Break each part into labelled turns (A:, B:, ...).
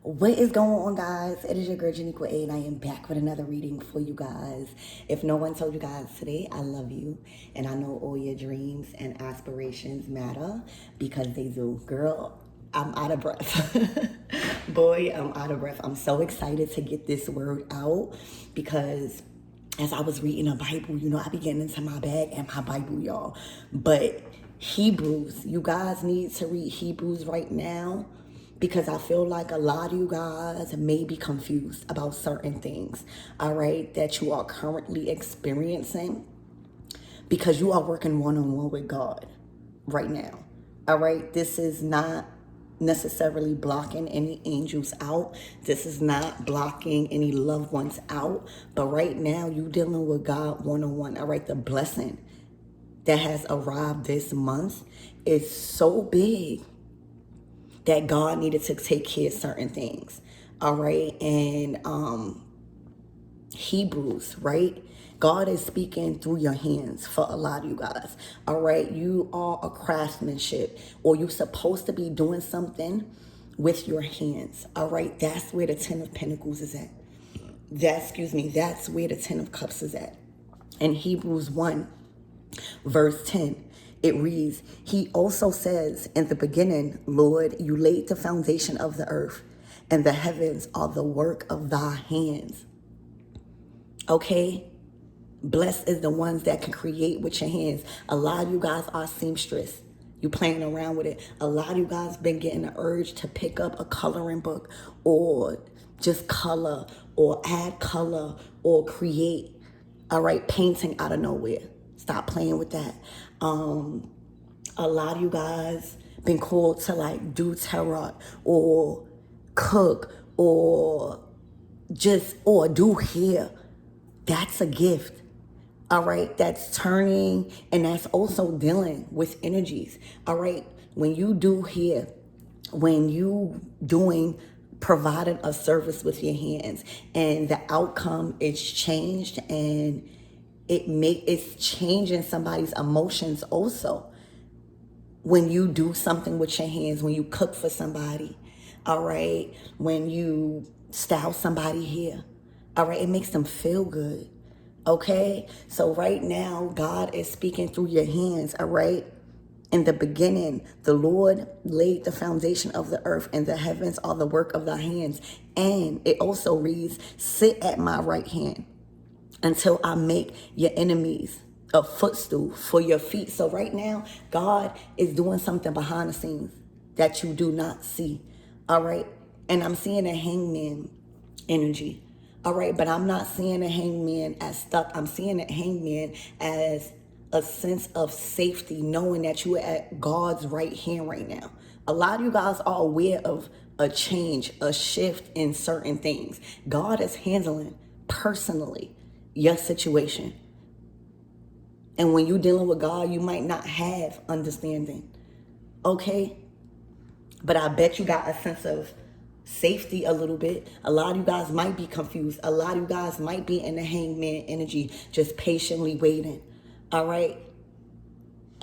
A: What is going on, guys? It is your girl Janiqua A, and I am back with another reading for you guys. If no one told you guys today, I love you, and I know all your dreams and aspirations matter because they do. Girl, I'm out of breath. Boy, I'm out of breath. I'm so excited to get this word out because as I was reading the Bible, I be getting into my bag and my Bible, y'all. But Hebrews, you guys need to read Hebrews right now because I feel like a lot of you guys may be confused about certain things, all right, that you are currently experiencing because you are working one-on-one with God right now, all right? This is not necessarily blocking any angels out. This is not blocking any loved ones out. But right now, you dealing with God one-on-one, all right? The blessing that has arrived this month is so big that God needed to take care of certain things, all right? And Hebrews, right? God is speaking through your hands for a lot of you guys, all right? You are a craftsmanship, or you're supposed to be doing something with your hands, all right? That's where the Ten of Pentacles is at. That's where the Ten of Cups is at. In Hebrews 1, verse 10, it reads, he also says, in the beginning, Lord, you laid the foundation of the earth, and the heavens are the work of thy hands. Okay? Blessed is the ones that can create with your hands. A lot of you guys are seamstress. You playing around with it. A lot of you guys been getting the urge to pick up a coloring book or just color or add color or create, all right, painting out of nowhere. Stop playing with that. A lot of you guys been called to like do tarot or cook or do hair. That's a gift. All right, that's turning, and that's also dealing with energies. All right, when you do hair, when you providing a service with your hands, and the outcome is changed, and it's changing somebody's emotions also. When you do something with your hands, when you cook for somebody, all right, when you style somebody hair, all right, it makes them feel good. Okay, so right now, God is speaking through your hands, all right? In the beginning, the Lord laid the foundation of the earth, and the heavens are the work of thy hands. And it also reads, sit at my right hand until I make your enemies a footstool for your feet. So right now, God is doing something behind the scenes that you do not see, all right? And I'm seeing a hangman energy. All right, but I'm not seeing a hangman as stuck. I'm seeing a hangman as a sense of safety, knowing that you are at God's right hand right now. A lot of you guys are aware of a change, a shift in certain things. God is handling personally your situation. And when you're dealing with God, you might not have understanding. Okay? But I bet you got a sense of safety a little bit. A lot of you guys might be confused. A lot of you guys might be in the hangman energy, just patiently waiting. All right?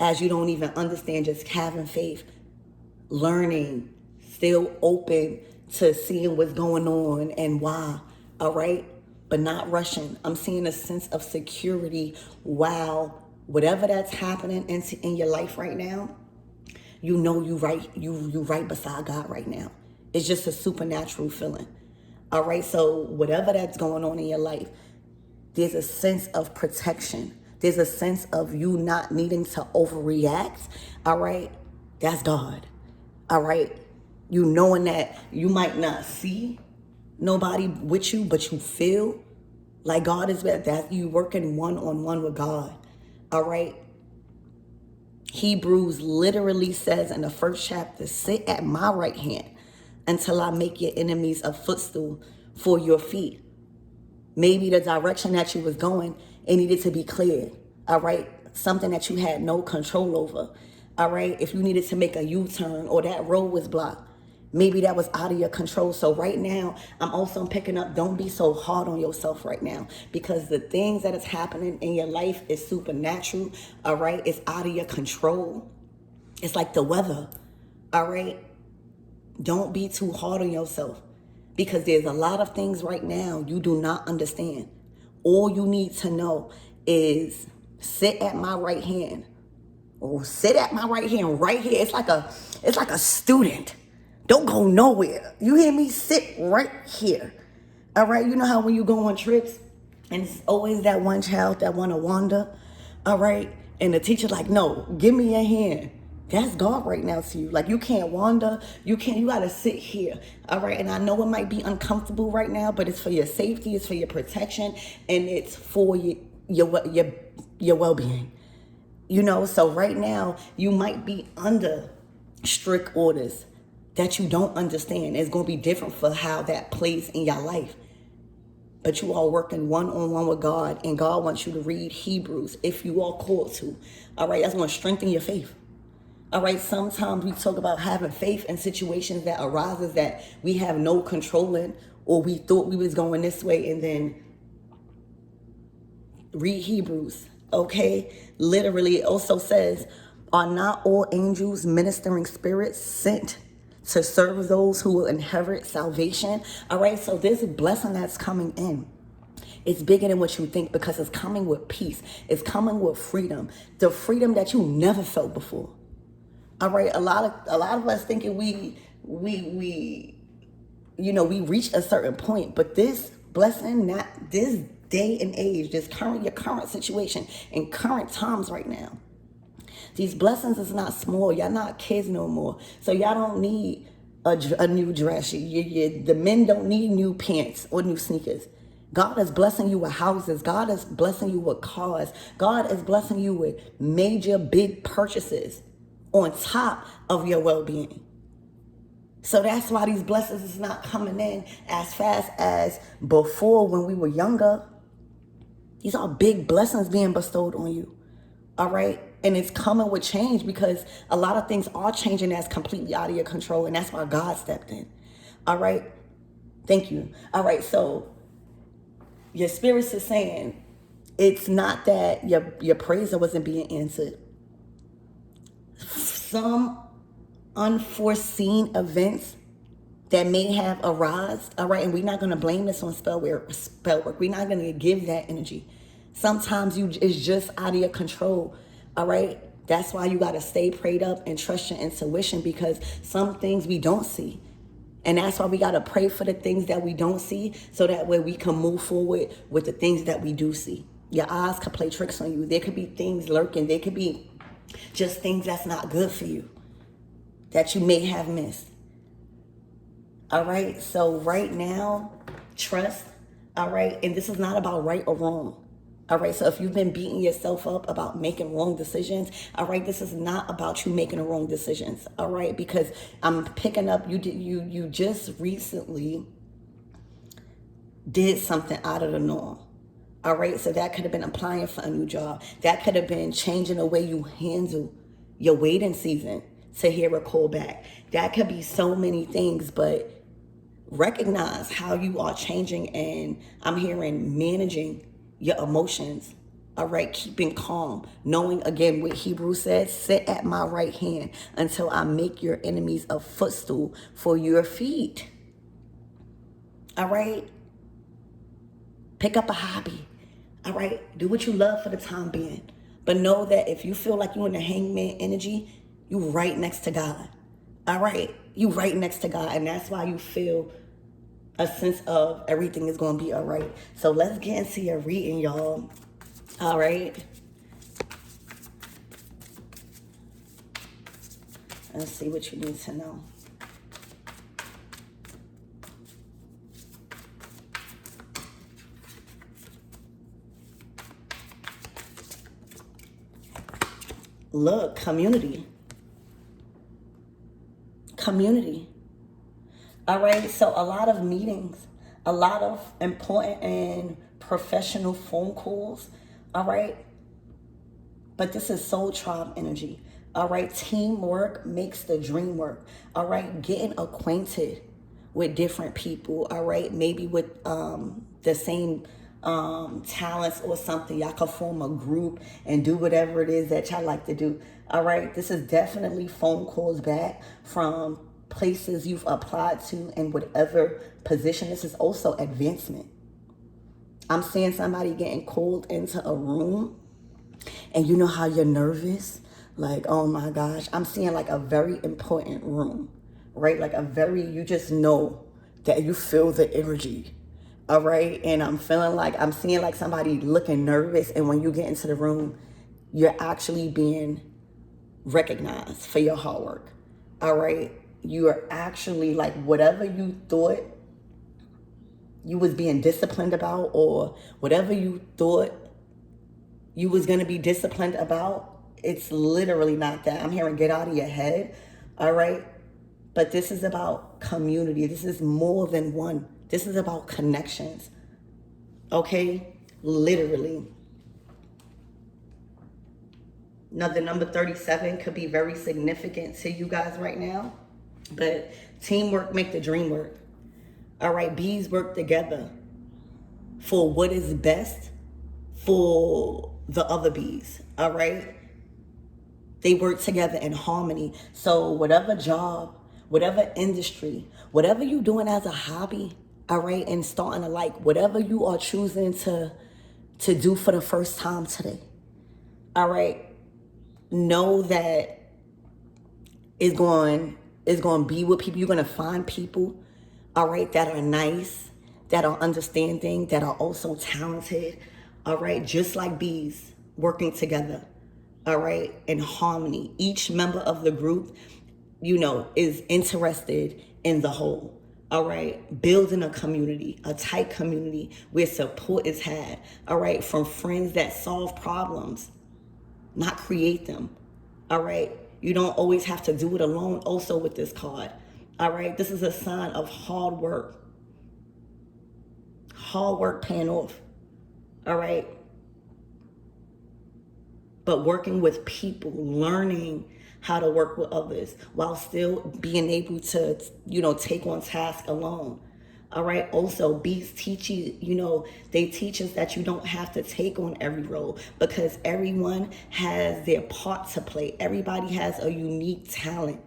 A: As you don't even understand, just having faith, learning, still open to seeing what's going on and why. All right? But not rushing. I'm seeing a sense of security while whatever that's happening in your life right now, you know you right beside God right now. It's just a supernatural feeling. All right, so whatever that's going on in your life, there's a sense of protection. There's a sense of you not needing to overreact. All right, that's God. All right, you knowing that you might not see nobody with you, but you feel like God is with that. You working one-on-one with God. All right. Hebrews literally says in the first chapter, sit at my right hand until I make your enemies a footstool for your feet. Maybe the direction that you was going, it needed to be cleared. All right. Something that you had no control over. All right. If you needed to make a U-turn or that road was blocked, maybe that was out of your control. So right now, I'm also picking up, don't be so hard on yourself right now, because the things that is happening in your life is supernatural, all right? It's out of your control. It's like the weather, all right? Don't be too hard on yourself. because there's a lot of things right now you do not understand. All you need to know is sit at my right hand, or sit at my right hand right here. It's like a student. Don't go nowhere. You hear me? Sit right here. All right. You know how when you go on trips and it's always that one child that want to wander. All right. And the teacher's like, no, give me your hand. That's God right now to you. Like, you can't wander. You got to sit here. All right. And I know it might be uncomfortable right now, but it's for your safety. It's for your protection. And it's for your well-being. You know, so right now you might be under strict orders that you don't understand. It's going to be different for how that plays in your life. But you are working one-on-one with God, and God wants you to read Hebrews if you are called to. All right, that's going to strengthen your faith. All right, sometimes we talk about having faith in situations that arises that we have no control in, or we thought we was going this way, and then read Hebrews. Okay, literally it also says, are not all angels ministering spirits sent to serve those who will inherit salvation? All right, so this blessing that's coming in, it's bigger than what you think, because it's coming with peace. It's coming with freedom, the freedom that you never felt before. All right, a lot of us thinking we reached a certain point, but this blessing, not this day and age, your current situation and current times right now. These blessings is not small. Y'all not kids no more. So y'all don't need a new dress. The men don't need new pants or new sneakers. God is blessing you with houses. God is blessing you with cars. God is blessing you with major big purchases on top of your well-being. So that's why these blessings is not coming in as fast as before when we were younger. These are big blessings being bestowed on you. All right. And it's coming with change, because a lot of things are changing that's completely out of your control. And that's why God stepped in. All right. Thank you. All right. So your spirits is saying it's not that your praise wasn't being answered. Some unforeseen events that may have arisen, all right, and we're not going to blame this on spell work. We're not going to give that energy. Sometimes it's just out of your control, all right? That's why you got to stay prayed up and trust your intuition, because some things we don't see. And that's why we got to pray for the things that we don't see, so that way we can move forward with the things that we do see. Your eyes could play tricks on you. There could be things lurking. There could be just things that's not good for you that you may have missed. All right, so right now, trust, all right, and this is not about right or wrong. All right, so if you've been beating yourself up about making wrong decisions, all right, this is not about you making the wrong decisions, all right, because I'm picking up, you just recently did something out of the norm. All right, so that could have been applying for a new job. That could have been changing the way you handle your waiting season to hear a call back. That could be so many things, but recognize how you are changing, and I'm hearing managing your emotions. All right, keeping calm, knowing again what Hebrews says, sit at my right hand until I make your enemies a footstool for your feet. All right, pick up a hobby. All right, do what you love for the time being, but know that if you feel like you're in the hangman energy, you right next to God. All right, you right next to God, and that's why you feel a sense of everything is going to be all right. So let's get into your reading, y'all. All right. Let's see what you need to know. Look, community. Community. All right, so a lot of meetings, a lot of important and professional phone calls, all right? But this is soul tribe energy, all right? Teamwork makes the dream work, all right? Getting acquainted with different people, all right? Maybe with the same talents or something. Y'all can form a group and do whatever it is that y'all like to do, all right? This is definitely phone calls back from places you've applied to in whatever position. This is also advancement. I'm seeing somebody getting called into a room, and you know how you're nervous? Like, oh my gosh. I'm seeing like a very important room, right? Like you just know that you feel the energy. All right. And I'm seeing like somebody looking nervous. And when you get into the room, you're actually being recognized for your hard work. All right. You are actually like whatever you thought you was being disciplined about, or whatever you thought you was going to be disciplined about, it's literally not that. I'm hearing get out of your head. All right. But this is about community. This is more than one. This is about connections. Okay? Literally. Now, the number 37 could be very significant to you guys right now. But teamwork make the dream work. All right? Bees work together for what is best for the other bees. All right? They work together in harmony. So whatever job, whatever industry, whatever you're doing as a hobby, all right, and starting to like, whatever you are choosing to do for the first time today, all right, know that it's going to be with people. You're going to find people, all right, that are nice, that are understanding, that are also talented, all right, just like bees working together, all right, in harmony. Each member of the group, is interested in the whole, all right? Building a community, a tight community where support is had, all right? From friends that solve problems, not create them, all right? You don't always have to do it alone also with this card, all right? This is a sign of hard work paying off, all right? But working with people, learning how to work with others while still being able to, take on tasks alone. All right. Also, bees teach you, they teach us that you don't have to take on every role, because everyone has their part to play. Everybody has a unique talent.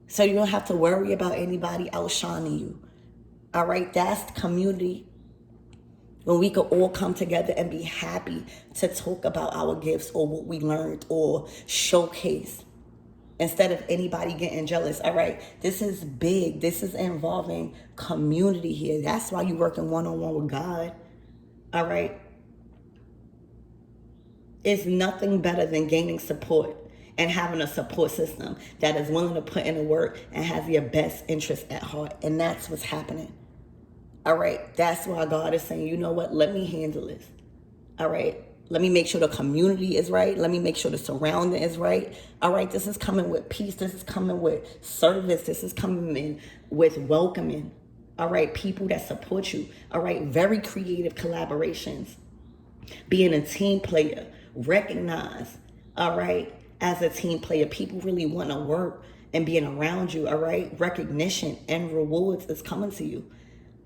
A: So you don't have to worry about anybody outshining you. All right. That's community. When we could all come together and be happy to talk about our gifts or what we learned or showcase, instead of anybody getting jealous. All right, this is big. This is involving community here. That's why you're working one-on-one with God. All right. It's nothing better than gaining support and having a support system that is willing to put in the work and has your best interest at heart. And that's what's happening. All right, that's why God is saying, you know what, let me handle this. All right, let me make sure the community is right. Let me make sure the surrounding is right. All right, this is coming with peace. This is coming with service. This is coming in with welcoming. All right, people that support you. All right, very creative collaborations. Being a team player, recognize, all right, as a team player, people really want to work and being around you. All right, recognition and rewards is coming to you.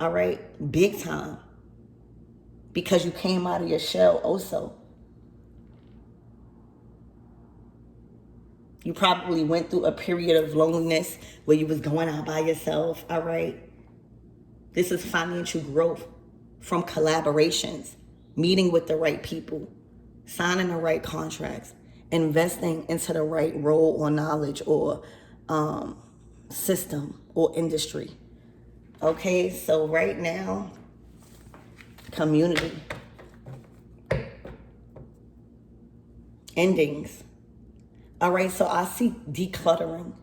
A: All right, big time, because you came out of your shell also. You probably went through a period of loneliness where you was going out by yourself, all right? This is financial growth from collaborations, meeting with the right people, signing the right contracts, investing into the right role or knowledge or system or industry. Okay, so right now, community, endings. All right, so I see decluttering.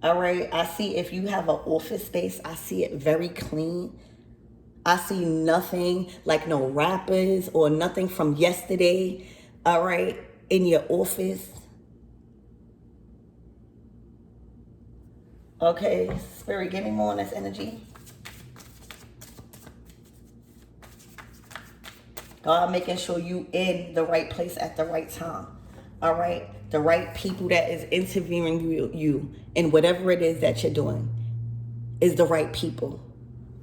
A: All right, I see if you have an office space, I see it very clean. I see nothing like no wrappers or nothing from yesterday, all right, in your office. Okay, Spirit, give me more on this energy. God making sure you in the right place at the right time. All right? The right people that is interviewing you in whatever it is that you're doing is the right people.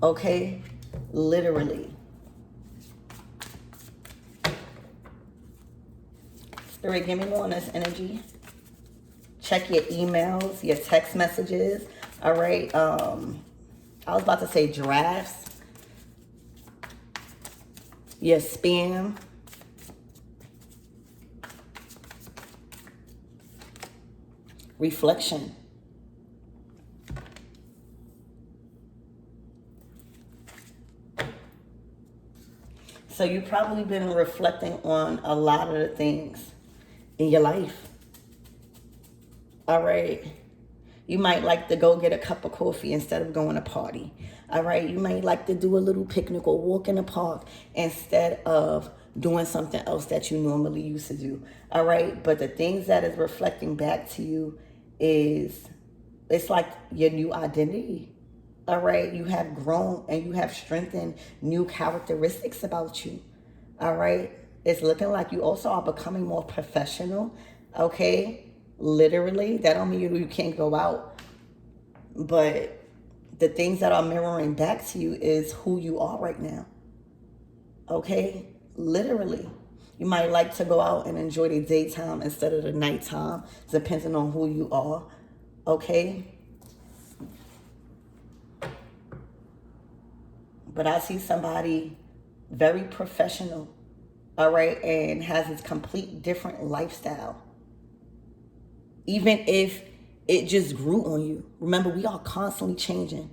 A: Okay? Literally. Spirit, give me more on this energy. Check your emails, your text messages. All right. I was about to say drafts. Your spam. Reflection. So you've probably been reflecting on a lot of the things in your life. All right. You might like to go get a cup of coffee instead of going to party. All right. You might like to do a little picnic or walk in the park instead of doing something else that you normally used to do. All right. But the things that is reflecting back to you is, it's like your new identity. All right. You have grown and you have strengthened new characteristics about you. All right. It's looking like you also are becoming more professional. Okay. Literally, that don't mean you can't go out, but the things that are mirroring back to you is who you are right now. Okay, literally, you might like to go out and enjoy the daytime instead of the nighttime, depending on who you are. Okay, but I see somebody very professional, all right, and has its complete different lifestyle. Even if it just grew on you. Remember, we are constantly changing.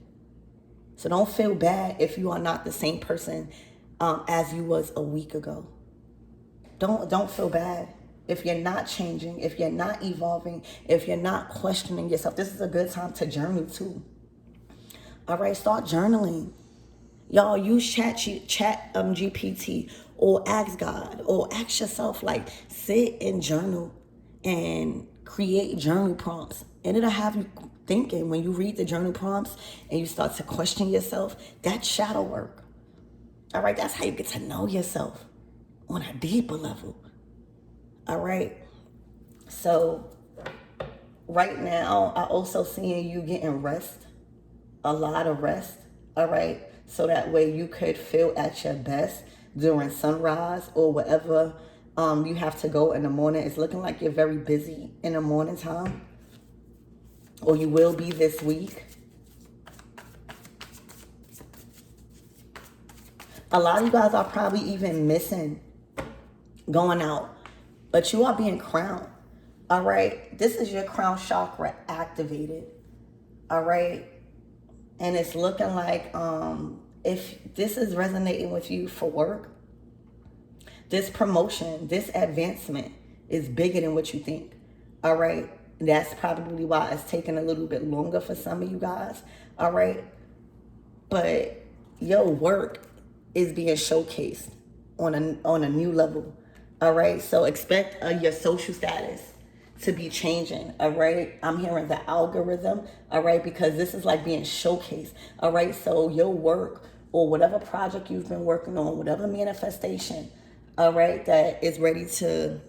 A: So don't feel bad if you are not the same person as you was a week ago. Don't feel bad if you're not changing, if you're not evolving, if you're not questioning yourself. This is a good time to journal too. All right, start journaling. Y'all use chat GPT or ask God or ask yourself, like, sit and journal and create journal prompts, and it'll have you thinking. When you read the journal prompts and you start to question yourself, that's shadow work. All right, that's how you get to know yourself on a deeper level. All right, so right now I also seeing you getting rest, a lot of rest. All right, so that way you could feel at your best during sunrise or whatever you have to go in the morning. It's looking like you're very busy in the morning time, or you will be this week. A lot of you guys are probably even missing going out, but you are being crowned. All right, this is your crown chakra activated. All right, and it's looking like if this is resonating with you for work, this promotion, this advancement is bigger than what you think. All right. That's probably why it's taking a little bit longer for some of you guys. All right. But your work is being showcased on a new level. All right. So expect your social status to be changing. All right. I'm hearing the algorithm. All right. Because this is like being showcased. All right. So your work or whatever project you've been working on, whatever manifestation, all right, that is ready to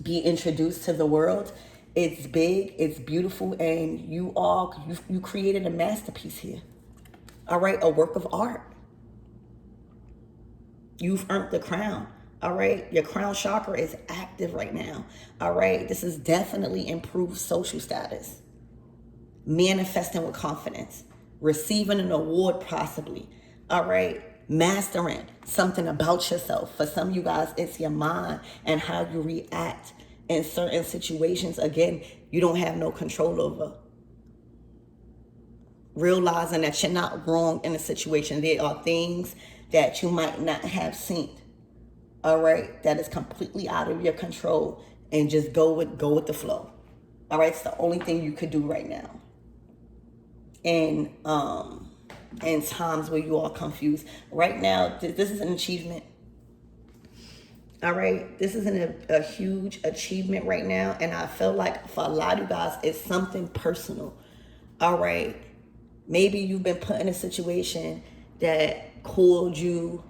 A: be introduced to the world. It's big, it's beautiful, and you created a masterpiece here. All right, a work of art. You've earned the crown. All right, your crown chakra is active right now. All right, this is definitely improved social status. Manifesting with confidence. Receiving an award possibly. All right. Mastering something about yourself. For some of you guys, it's your mind and how you react in certain situations. Again, you don't have no control over. Realizing that you're not wrong in a situation. There are things that you might not have seen. All right, that is completely out of your control, and just go with the flow. All right, it's the only thing you could do right now. And times where you are confused. Right now, this is an achievement. All right, this is a huge achievement right now, and I feel like for a lot of you guys, it's something personal. All right, maybe you've been put in a situation that called you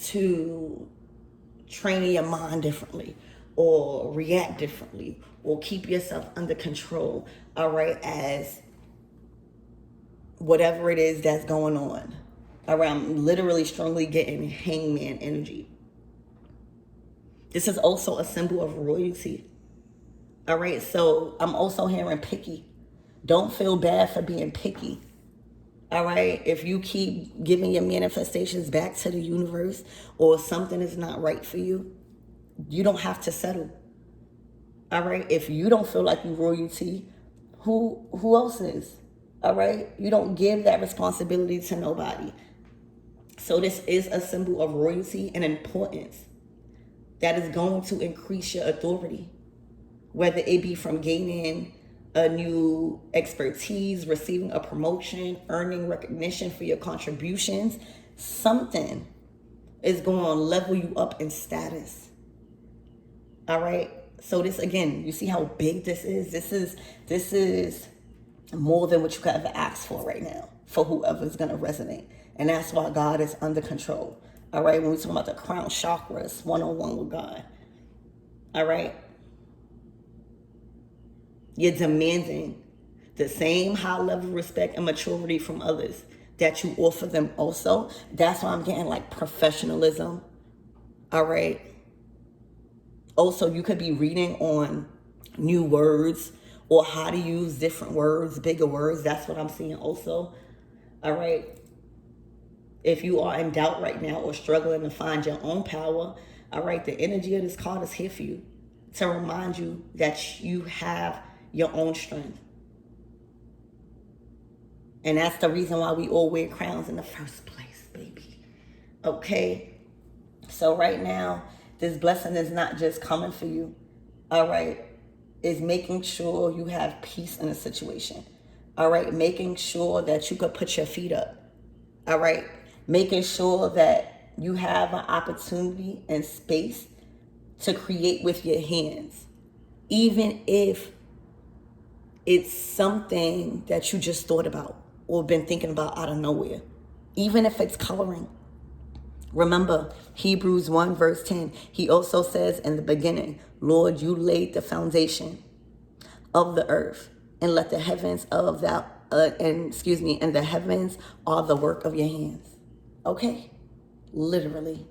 A: to train your mind differently, or react differently, or keep yourself under control. All right, as whatever it is that's going on. All right, I'm literally strongly getting hangman energy. This is also a symbol of royalty. All right, so I'm also hearing picky. Don't feel bad for being picky. All right, if you keep giving your manifestations back to the universe or something is not right for you, you don't have to settle. All right, if you don't feel like you royalty, who else is? All right, you don't give that responsibility to nobody. So this is a symbol of royalty and importance that is going to increase your authority, whether it be from gaining a new expertise, receiving a promotion, earning recognition for your contributions. Something is going to level you up in status. All right. So this, again, you see how big this is? This is more than what you could ever ask for right now for whoever's going to resonate. And that's why God is under control. All right. When we talk about the crown chakras, one-on-one with God. All right. You're demanding the same high level of respect and maturity from others that you offer them also. That's why I'm getting like professionalism. All right. Also, you could be reading on new words or how to use different words, bigger words. That's what I'm seeing also. All right. If you are in doubt right now or struggling to find your own power, all right, the energy of this card is here for you to remind you that you have your own strength. And that's the reason why we all wear crowns in the first place, baby. Okay? So right now, this blessing is not just coming for you, all right? It's making sure you have peace in a situation, all right? Making sure that you could put your feet up, all right? Making sure that you have an opportunity and space to create with your hands, even if it's something that you just thought about or been thinking about out of nowhere, even if it's coloring. Remember, Hebrews 1 verse 10, he also says in the beginning, Lord, you laid the foundation of the earth and let the heavens of that, and the heavens are the work of your hands. Okay? Literally.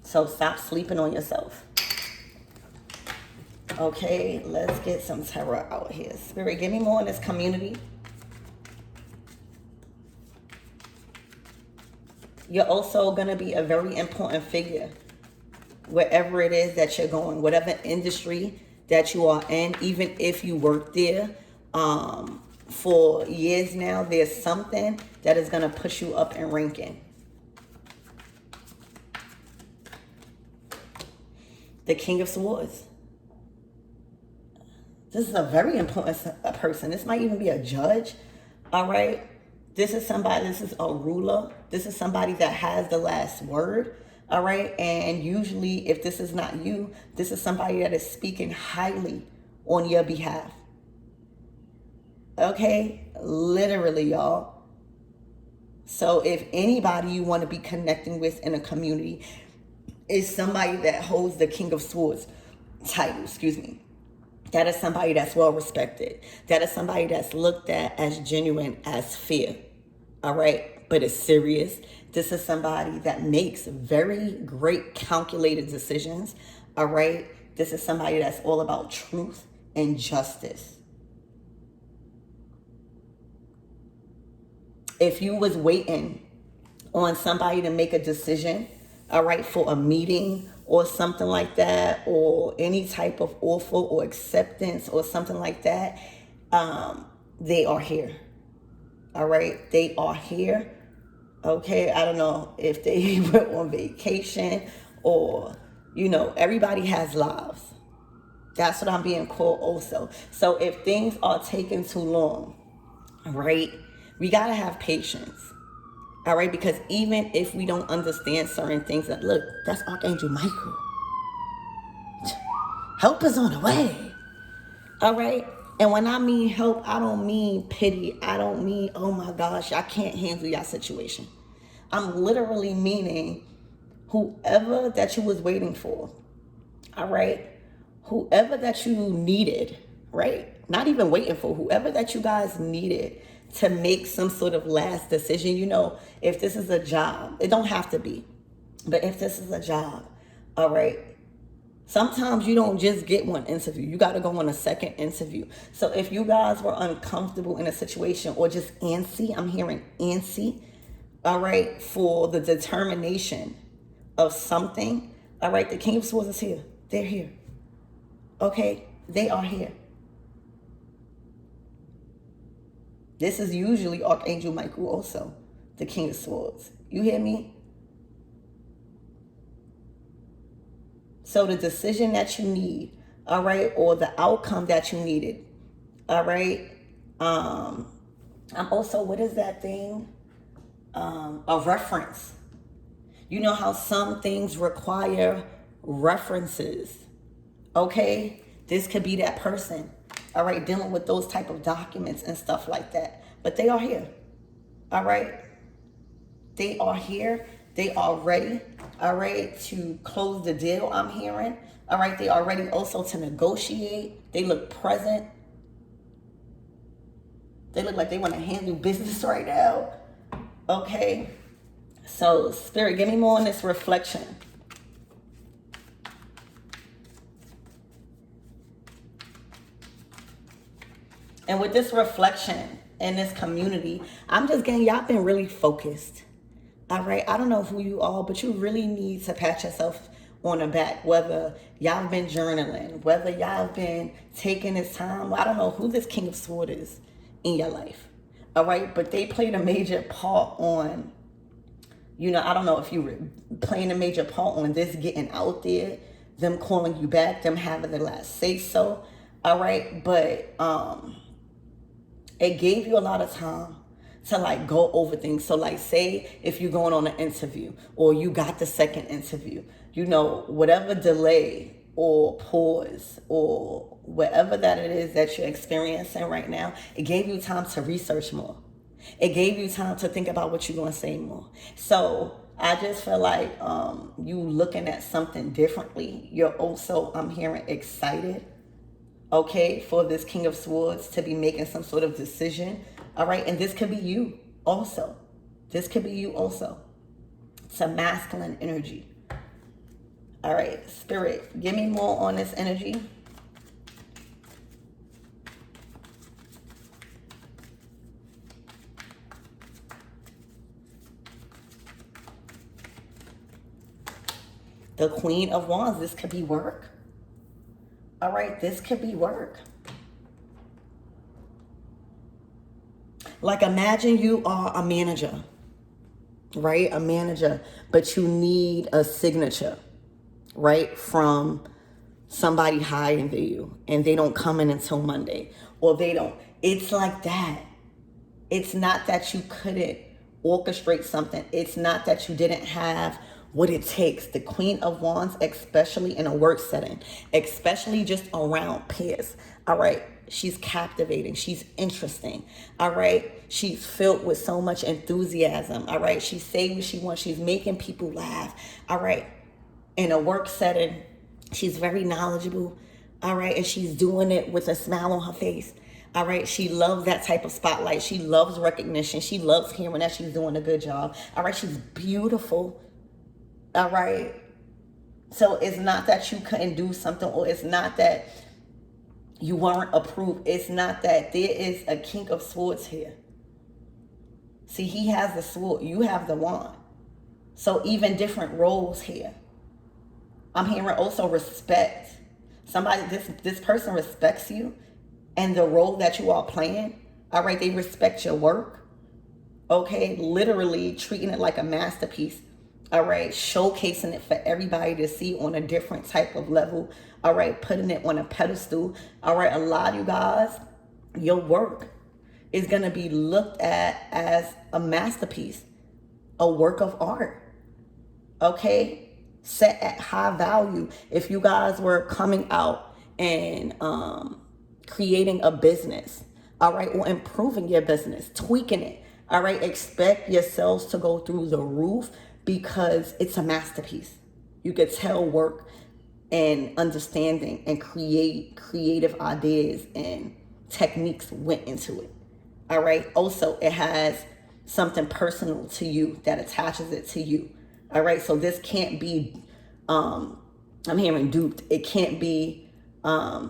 A: So stop sleeping on yourself. Okay, let's get some tarot out here. Spirit, give me more in this community. You're also going to be a very important figure wherever it is that you're going, whatever industry that you are in, even if you work there for years now, there's something that is going to push you up in ranking. The King of Swords. This is a very important person. This might even be a judge, all right? This is a ruler. This is somebody that has the last word, all right? And usually, if this is not you, this is somebody that is speaking highly on your behalf. Okay? Literally, y'all. So if anybody you want to be connecting with in a community is somebody that holds the King of Swords title, that is somebody that's well respected. That is somebody that's looked at as genuine as fair. All right? But it's serious. This is somebody that makes very great calculated decisions. All right? This is somebody that's all about truth and justice. If you was waiting on somebody to make a decision, all right, for a meeting or something like that, or any type of offer or acceptance or something like that, they are here. All right, they are here. Okay, I don't know if they went on vacation or, everybody has lives. That's what I'm being called also. So if things are taking too long, right, we got to have patience. All right, because even if we don't understand certain things, look, that's Archangel Michael. Help is on the way. All right. And when I mean help, I don't mean pity. I don't mean, oh my gosh, I can't handle your situation. I'm literally meaning whoever that you was waiting for. All right. Whoever that you needed, right? Not even waiting for, whoever that you guys needed to make some sort of last decision. If this is a job, it don't have to be, but if this is a job, all right, Sometimes you don't just get one interview. You got to go on a second interview. So if you guys were uncomfortable in a situation or just antsy, I'm hearing antsy, all right, for the determination of something, all right, the King of Swords is here. They're here. Okay? They are here. This is usually Archangel Michael also, the King of Swords. You hear me? So the decision that you need, all right, or the outcome that you needed, all right. I'm also, what is that thing? A reference. You know how some things require references, okay? This could be that person, all right, dealing with those type of documents and stuff like that. But they are here, all right? They are here. They are ready, all right, to close the deal, I'm hearing. All right, they are ready also to negotiate. They look present. They look like they want to handle business right now. Okay. So, Spirit, give me more on this reflection. And with this reflection and this community, I'm just getting, y'all been really focused. All right, I don't know who you are, but you really need to pat yourself on the back, whether y'all been journaling, whether y'all been taking this time. I don't know who this King of Swords is in your life. All right, but they played a major part on, you know, I don't know if you were playing a major part on this getting out there, them calling you back, them having the last say so. All right, but it gave you a lot of time to like go over things. So like say if you're going on an interview or you got the second interview, you know, whatever delay or pause or whatever that it is that you're experiencing right now, it gave you time to research more. It gave you time to think about what you're going to say more. So I just feel like you looking at something differently. You're also, I'm hearing, excited, okay, for this King of Swords to be making some sort of decision. All right, and this could be you also. This could be you also. It's a masculine energy. All right, Spirit, give me more on this energy. The Queen of Wands, this could be work. All right, this could be work. Like imagine you are a manager, right? A manager, but you need a signature, right? From somebody higher than you and they don't come in until Monday or they don't. It's like that. It's not that you couldn't orchestrate something. It's not that you didn't have what it takes. The Queen of Wands, especially in a work setting, especially just around peers. All right. She's captivating. She's interesting. All right. She's filled with so much enthusiasm. All right. She's saying what she wants. She's making people laugh. All right. In a work setting, she's very knowledgeable. All right. And she's doing it with a smile on her face. All right. She loves that type of spotlight. She loves recognition. She loves hearing that she's doing a good job. All right. She's beautiful. All right. So it's not that you couldn't do something, or it's not that you weren't approved. It's not that. There is a King of Swords here. See, he has the sword. You have the wand. So even different roles here. I'm hearing also respect. Somebody, this person respects you and the role that you are playing. All right, they respect your work. Okay, literally treating it like a masterpiece. All right, showcasing it for everybody to see on a different type of level. All right, putting it on a pedestal. All right, a lot of you guys, your work is going to be looked at as a masterpiece, a work of art. Okay, set at high value. If you guys were coming out and creating a business, all right, or improving your business, tweaking it, all right, expect yourselves to go through the roof because it's a masterpiece. You could tell work and understanding and creative ideas and techniques went into it. All right. Also, it has something personal to you that attaches it to you. All right. So this can't be I'm hearing duped. It can't be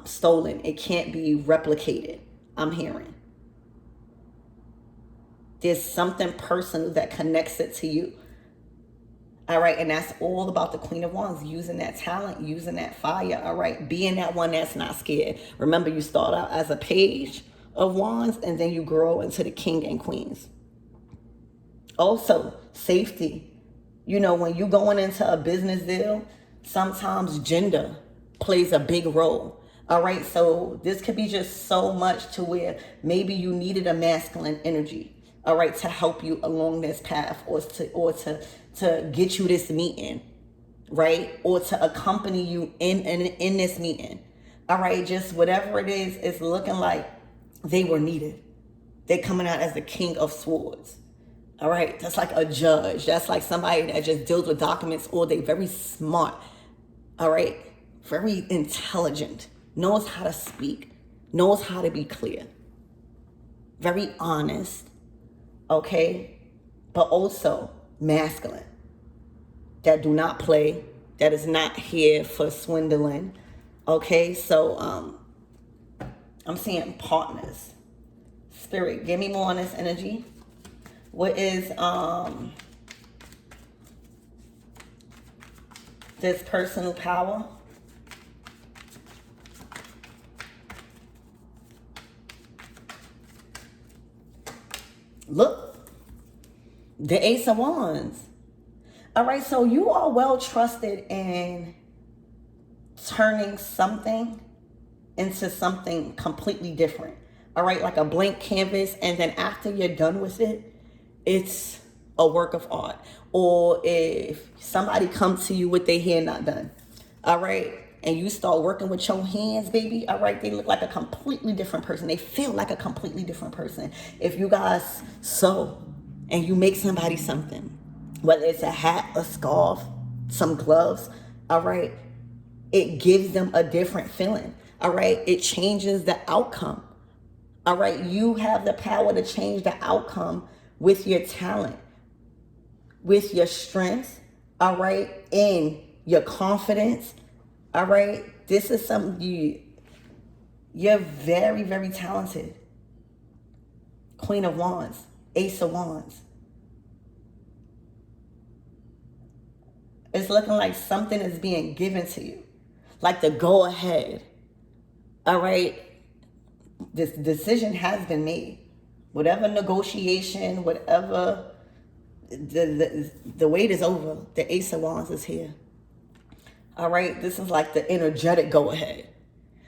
A: stolen. It can't be replicated. I'm hearing. There's something personal that connects it to you. All right. And that's all about the Queen of Wands, using that talent, using that fire. All right. Being that one that's not scared. Remember, you start out as a page of wands and then you grow into the king and queens. Also, safety. You know, when you're going into a business deal, sometimes gender plays a big role. All right. So this could be just so much to where maybe you needed a masculine energy. All right, to help you along this path, or to get you this meeting, right? Or to accompany you in this meeting. All right, just whatever it is, it's looking like they were needed. They're coming out as the King of Swords. All right, that's like a judge. That's like somebody that just deals with documents all day. Very smart. All right, very intelligent. Knows how to speak. Knows how to be clear. Very honest. Okay, but also masculine, that do not play, that is not here for swindling. Okay, so I'm seeing partners. Spirit, give me more on this energy. What is this personal power? Look, the Ace of Wands. All right, so you are well trusted in turning something into something completely different. All right, like a blank canvas, and then after you're done with it, it's a work of art. Or if somebody comes to you with their hair not done, all right, and you start working with your hands, baby, all right, they look like a completely different person. They feel like a completely different person. If you guys sew and you make somebody something, whether it's a hat, a scarf, some gloves, all right, it gives them a different feeling. All right, it changes the outcome. All right, you have the power to change the outcome with your talent, with your strength, all right, and your confidence. All right, this is something you're very, very talented. Queen of Wands, Ace of Wands. It's looking like something is being given to you, like the go ahead. All right, this decision has been made. Whatever negotiation, whatever, the wait is over. The Ace of Wands is here. All right, this is like the energetic go ahead.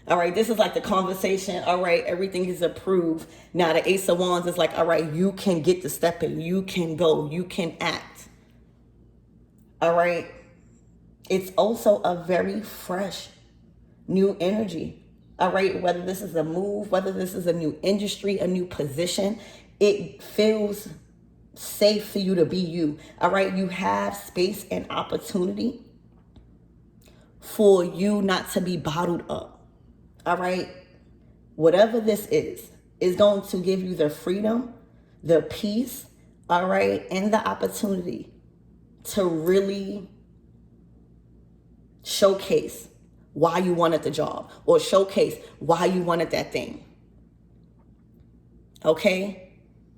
A: All right, this is like the conversation. All right, everything is approved. Now the Ace of Wands is like, all right, you can get the step in. You can go. You can act. All right. It's also a very fresh, new energy. All right, whether this is a move, whether this is a new industry, a new position, it feels safe for you to be you. All right, you have space and opportunity for you not to be bottled up. All right, whatever this is going to give you the freedom, the peace, all right, and the opportunity to really showcase why you wanted the job, or showcase why you wanted that thing. Okay,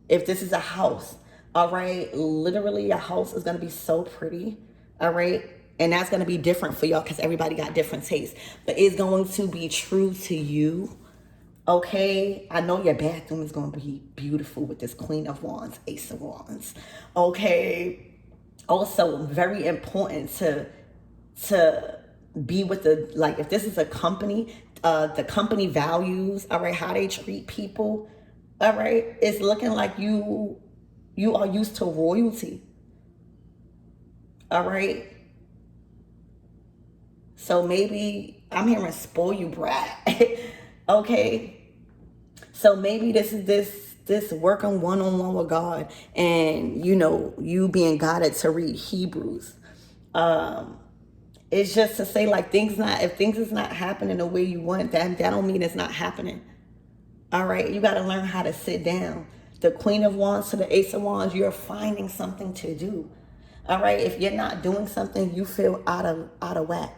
A: if this is a house, all right, literally your house is going to be so pretty. All right, and that's going to be different for y'all because everybody got different tastes, but it's going to be true to you. Okay, I know your bathroom is going to be beautiful with this Queen of Wands, Ace of Wands. Okay, also very important to be with the, like, if this is a company, the company values, all right, how they treat people, all right, it's looking like you are used to royalty. All right, so maybe I'm hearing spoil you brat. Okay, so maybe this is this working one-on-one with God, and you know, you being guided to read Hebrews. It's just to say, like, if things is not happening the way you want, that don't mean it's not happening. All right, you got to learn how to sit down. The Queen of Wands to the Ace of Wands, you're finding something to do. All right, if you're not doing something, you feel out of whack.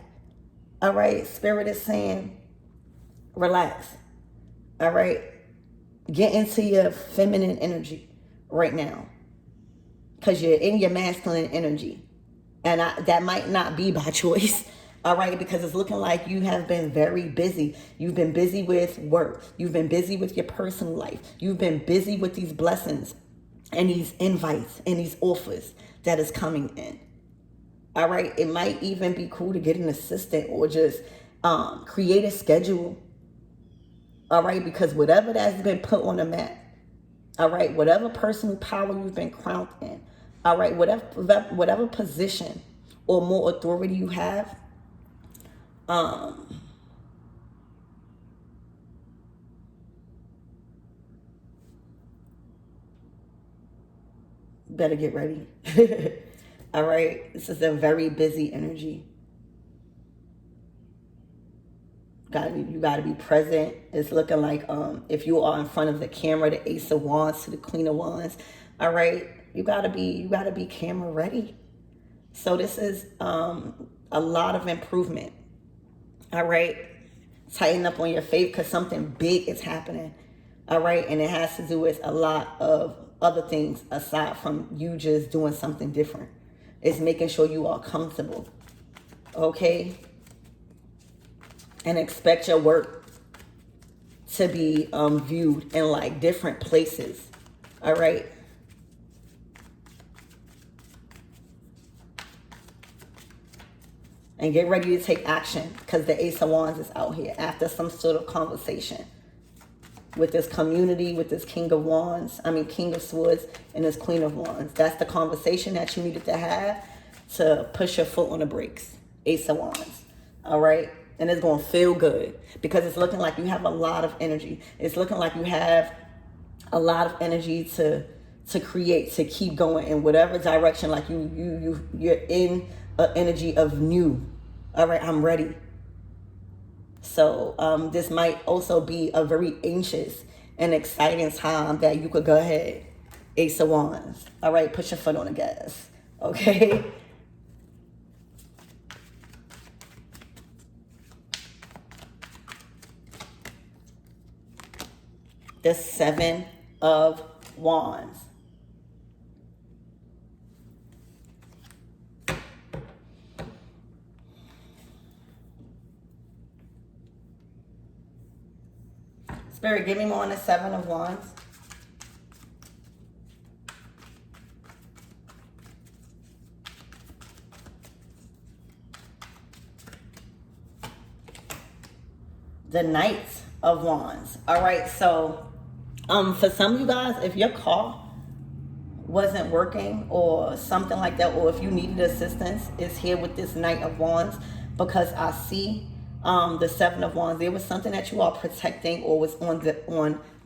A: All right, Spirit is saying, relax. All right, get into your feminine energy right now, because you're in your masculine energy. And that might not be by choice, all right, because it's looking like you have been very busy. You've been busy with work. You've been busy with your personal life. You've been busy with these blessings and these invites and these offers that is coming in. All right, it might even be cool to get an assistant or just create a schedule. All right, because whatever that's been put on the map, all right, whatever personal power you've been crowned in, all right, whatever position or more authority you have, better get ready. All right, this is a very busy energy. You got to be present. It's looking like if you are in front of the camera, the Ace of Wands to the Queen of Wands, all right, you got to be camera ready. So this is a lot of improvement. All right, tighten up on your faith because something big is happening. All right, and it has to do with a lot of other things aside from you just doing something different. It's making sure you are comfortable. Okay, and expect your work to be viewed in like different places. All right. And get ready to take action because the Ace of Wands is out here after some sort of conversation with this community, with this King of Wands, King of Swords and this Queen of Wands. That's the conversation that you needed to have to push your foot on the brakes. Ace of Wands. All right. And it's going to feel good because it's looking like you have a lot of energy. It's looking like you have a lot of energy to create, to keep going in whatever direction. Like you're in an energy of new. All right, I'm ready. So this might also be a very anxious and exciting time that you could go ahead. Ace of Wands. All right, put your foot on the gas. Okay. The Seven of Wands. Spirit, give me more on the Seven of Wands. The Knight of Wands. All right, so for some of you guys, if your car wasn't working or something like that, or if you needed assistance, it's here with this Knight of Wands, because I see the Seven of Wands. There was something that you are protecting or was on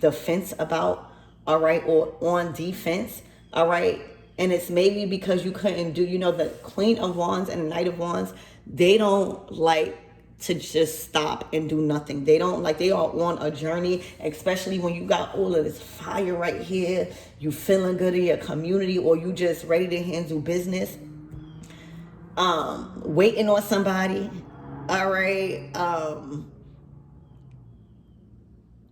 A: the fence about, all right, or on defense, all right, and it's maybe because you couldn't do, the Queen of Wands and the Knight of Wands, they don't like to just stop and do nothing. They don't like, they are on a journey, especially when you got all of this fire right here, you feeling good in your community, or you just ready to handle business, waiting on somebody, all right,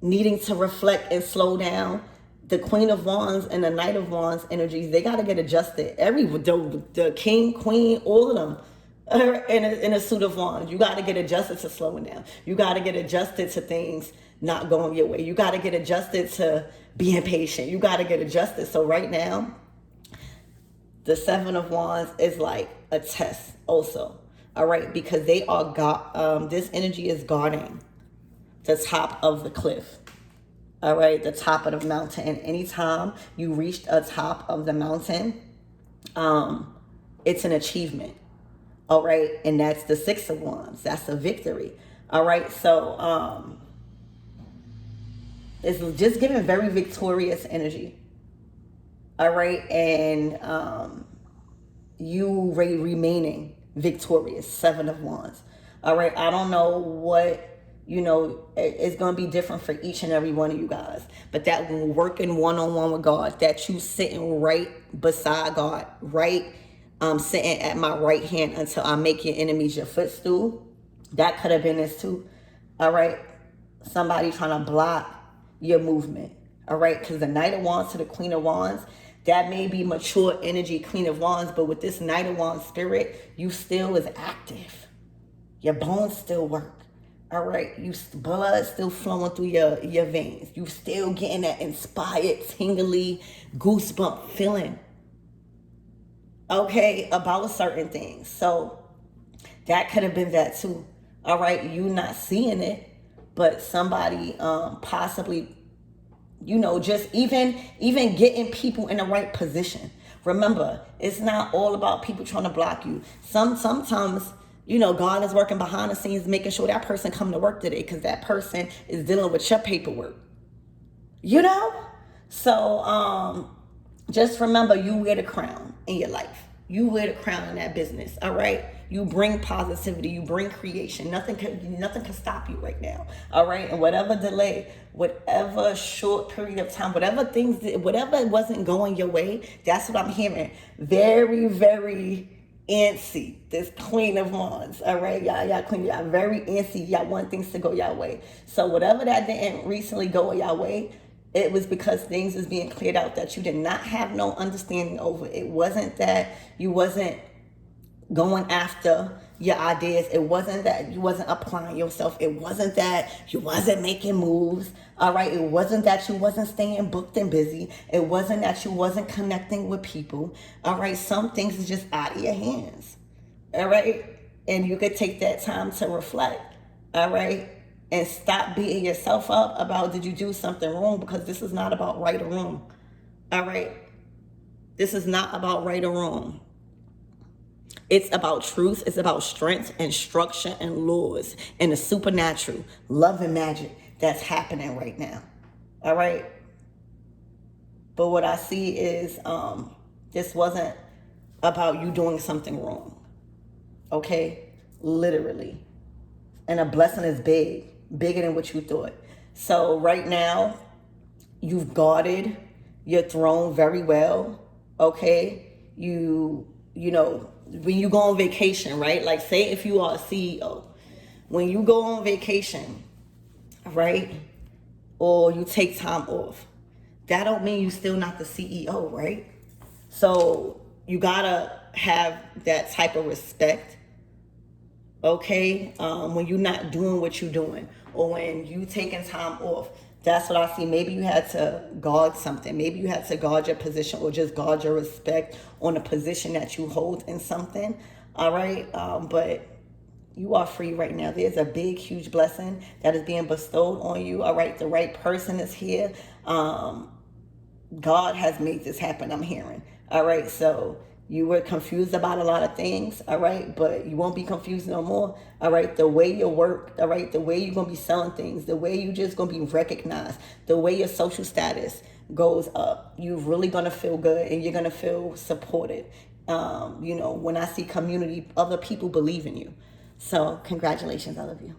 A: needing to reflect and slow down. The Queen of Wands and the Knight of Wands energies, they got to get adjusted. The king, queen, all of them in a suit of wands. You got to get adjusted to slowing down. You got to get adjusted to things not going your way. You got to get adjusted to being patient. You got to get adjusted. So right now, the Seven of Wands is like a test also. All right, because they are this energy is guarding the top of the cliff. All right, the top of the mountain. And anytime you reach the top of the mountain, it's an achievement. All right, and that's the Six of Wands. That's a victory. All right, so it's just giving very victorious energy. All right, and you remaining victorious. Seven of Wands. All right, I don't know what, it's going to be different for each and every one of you guys. But that working one-on-one with God, that you sitting right beside God, right, sitting at my right hand until I make your enemies your footstool. That could have been this too. All right. Somebody trying to block your movement. All right. Because the Knight of Wands to the Queen of Wands, that may be mature energy, Queen of Wands, but with this Knight of Wands spirit, you still is active. Your bones still work. All right. You blood still flowing through your veins. You still getting that inspired, tingly, goosebump feeling. Okay, about certain things. So that could have been that too. All right, you not seeing it, but somebody possibly, just even getting people in the right position. Remember, it's not all about people trying to block you. Sometimes, God is working behind the scenes, making sure that person come to work today because that person is dealing with your paperwork. So just remember, you wear the crown in your life. You wear the crown in that business. All right. You bring positivity. You bring creation. Nothing can stop you right now. All right. And whatever delay, whatever short period of time, whatever wasn't going your way, that's what I'm hearing. Very, very antsy. This Queen of Wands. All right. Y'all queen. Y'all very antsy. Y'all want things to go your way. So whatever that didn't recently go your way, it was because things was being cleared out that you did not have no understanding over. It wasn't that you wasn't going after your ideas. It wasn't that you wasn't applying yourself. It wasn't that you wasn't making moves. All right. It wasn't that you wasn't staying booked and busy. It wasn't that you wasn't connecting with people. All right. Some things is just out of your hands. All right. And you could take that time to reflect. All right. And stop beating yourself up about did you do something wrong, because this is not about right or wrong. All right. This is not about right or wrong. It's about truth. It's about strength and structure and laws and the supernatural love and magic that's happening right now. All right. But what I see is this wasn't about you doing something wrong. Okay. Literally. And a blessing is bigger than what you thought. So right now, you've guarded your throne very well. Okay. When you go on vacation, right? Like say if you are a CEO, when you go on vacation, right? Or you take time off, that don't mean you still not the CEO, right? So you gotta have that type of respect. Okay, when you're not doing what you're doing, or when you taking time off, that's what I see. Maybe you had to guard something. Maybe you had to guard your position, or just guard your respect on the position that you hold in something. All right, but you are free right now. There's a big, huge blessing that is being bestowed on you. All right, the right person is here. God has made this happen, I'm hearing. All right, so you were confused about a lot of things, all right, but you won't be confused no more. All right, the way you work, all right, the way you're going to be selling things, the way you just going to be recognized, the way your social status goes up, you're really going to feel good and you're going to feel supported. When I see community, other people believe in you. So congratulations, I love you.